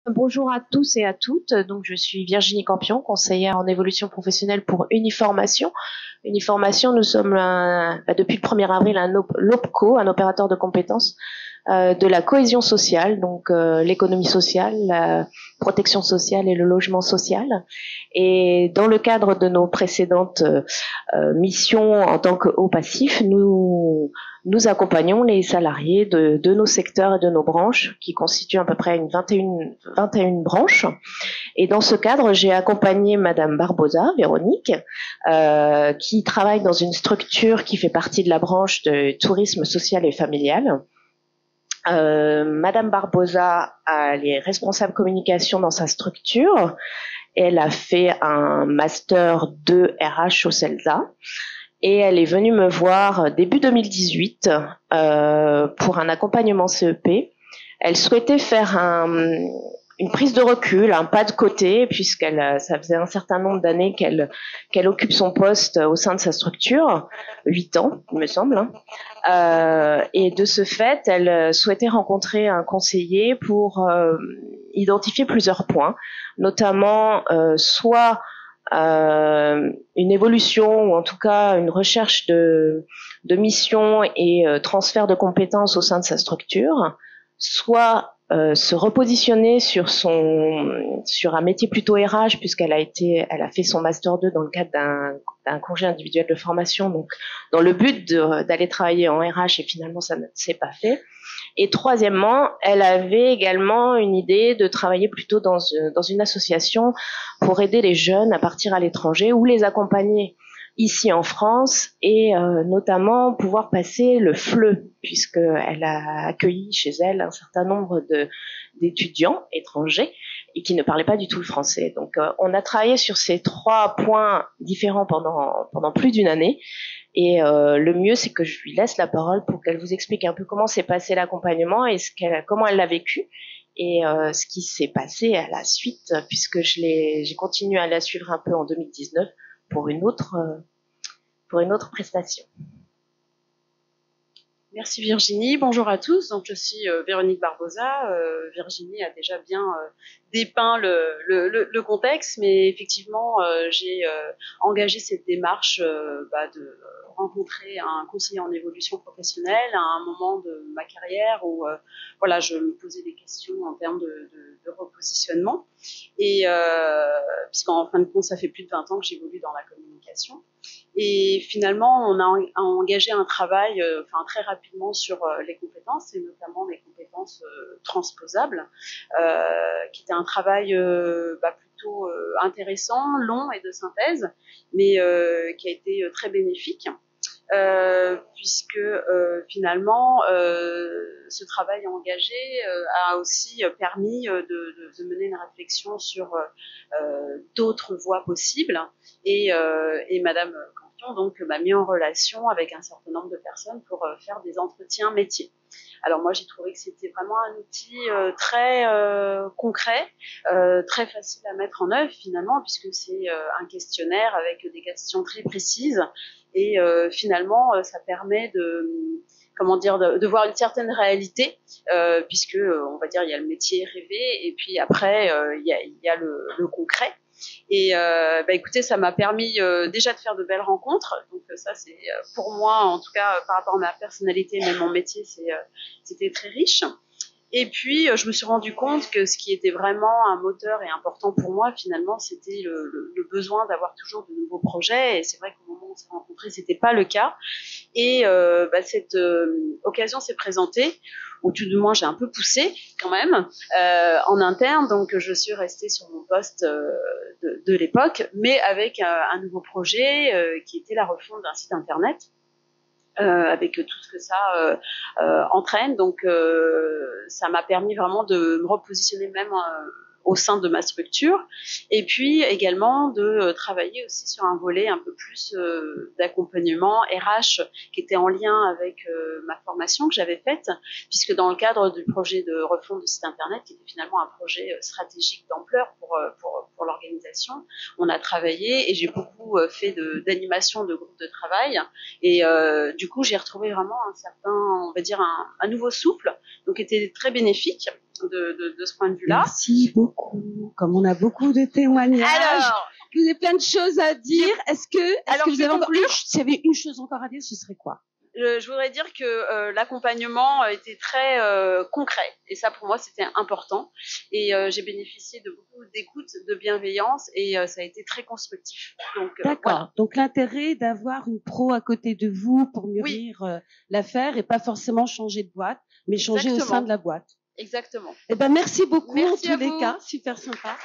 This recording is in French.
Bonjour à tous et à toutes. Donc, je suis Virginie Campion, conseillère en évolution professionnelle pour Uniformation. Uniformation, nous sommes depuis le 1er avril un l'OPCO, un opérateur de compétences de la cohésion sociale, donc l'économie sociale, la protection sociale et le logement social. Et dans le cadre de nos précédentes missions en tant que haut passif, nous accompagnons les salariés de nos secteurs et de nos branches, qui constituent à peu près une 21 branches. Et dans ce cadre, j'ai accompagné Madame Barbosa, Véronique, qui travaille dans une structure qui fait partie de la branche de tourisme social et familial. Madame Barbosa, elle est responsable communication dans sa structure. Elle a fait un master 2 RH au CELSA. Et elle est venue me voir début 2018 pour un accompagnement CEP. Elle souhaitait faire une prise de recul, un pas de côté, ça faisait un certain nombre d'années qu'elle occupe son poste au sein de sa structure, 8 ans, il me semble. Et de ce fait, elle souhaitait rencontrer un conseiller pour identifier plusieurs points, notamment soit une évolution ou en tout cas une recherche de mission et transfert de compétences au sein de sa structure, soit se repositionner sur un métier plutôt RH puisqu'elle a fait son master 2 dans le cadre d'un congé individuel de formation, donc dans le but d'aller travailler en RH, et finalement ça ne s'est pas fait. Et troisièmement, elle avait également une idée de travailler plutôt dans une association pour aider les jeunes à partir à l'étranger ou les accompagner ici en France et notamment pouvoir passer le FLE, puisqu'elle a accueilli chez elle un certain nombre d'étudiants étrangers et qui ne parlaient pas du tout le français. Donc on a travaillé sur ces 3 points différents pendant plus d'une année. Et le mieux, c'est que je lui laisse la parole pour qu'elle vous explique un peu comment s'est passé l'accompagnement et comment elle l'a vécu et ce qui s'est passé à la suite, puisque j'ai continué à la suivre un peu en 2019 pour une autre prestation. Merci Virginie, bonjour à tous. Donc je suis Véronique Barbosa. Virginie a déjà bien dépeint le contexte, mais effectivement j'ai engagé cette démarche de rencontrer un conseiller en évolution professionnelle à un moment de ma carrière où voilà, je me posais des questions en termes de repositionnement. Et puisqu'en fin de compte, ça fait plus de 20 ans que j'évolue dans la communication. Et finalement, on a engagé un travail très rapidement sur les compétences, et notamment les compétences transposables, qui était un travail plutôt intéressant, long et de synthèse, mais qui a été très bénéfique. Puisque finalement ce travail engagé a aussi permis de mener une réflexion sur d'autres voies possibles et Madame Campion donc m'a mis en relation avec un certain nombre de personnes pour faire des entretiens métiers. Alors moi j'ai trouvé que c'était vraiment un outil très concret, très facile à mettre en œuvre finalement, puisque c'est un questionnaire avec des questions très précises et finalement ça permet de voir une certaine réalité, puisque on va dire il y a le métier rêvé et puis après il y a le concret. Et écoutez, ça m'a permis déjà de faire de belles rencontres. Donc ça, c'est pour moi, en tout cas par rapport à ma personnalité, mais mon métier, c'était très riche. Et puis, je me suis rendu compte que ce qui était vraiment un moteur et important pour moi, finalement, c'était le besoin d'avoir toujours de nouveaux projets. Et c'est vrai qu'au moment où on s'est rencontrés, c'était pas le cas. Et cette occasion s'est présentée, ou tout du moins j'ai un peu poussé quand même en interne. Donc je suis restée sur mon poste de l'époque, mais avec un nouveau projet qui était la refonte d'un site internet. Avec tout ce que ça entraîne. Donc ça m'a permis vraiment de me repositionner même au sein de ma structure, et puis également de travailler aussi sur un volet un peu plus d'accompagnement RH qui était en lien avec ma formation que j'avais faite, puisque dans le cadre du projet de refonte de site internet, qui était finalement un projet stratégique d'ampleur pour l'organisation, on a travaillé et j'ai beaucoup fait d'animation de groupes de travail, et du coup j'ai retrouvé vraiment un certain, on va dire un nouveau souffle, donc qui était très bénéfique. de ce point de vue-là. Merci beaucoup. Comme on a beaucoup de témoignages, Alors, vous avez plein de choses à dire. Est-ce que vous avez encore s'il y avait une chose encore à dire, ce serait quoi? Je voudrais dire que l'accompagnement était très concret et ça pour moi c'était important et j'ai bénéficié de beaucoup d'écoute, de bienveillance et ça a été très constructif. Donc d'accord. Voilà. Donc l'intérêt d'avoir une pro à côté de vous pour mûrir l'affaire et pas forcément changer de boîte, mais changer au sein de la boîte. Exactement. Eh ben merci beaucoup merci en tous les cas, super sympa.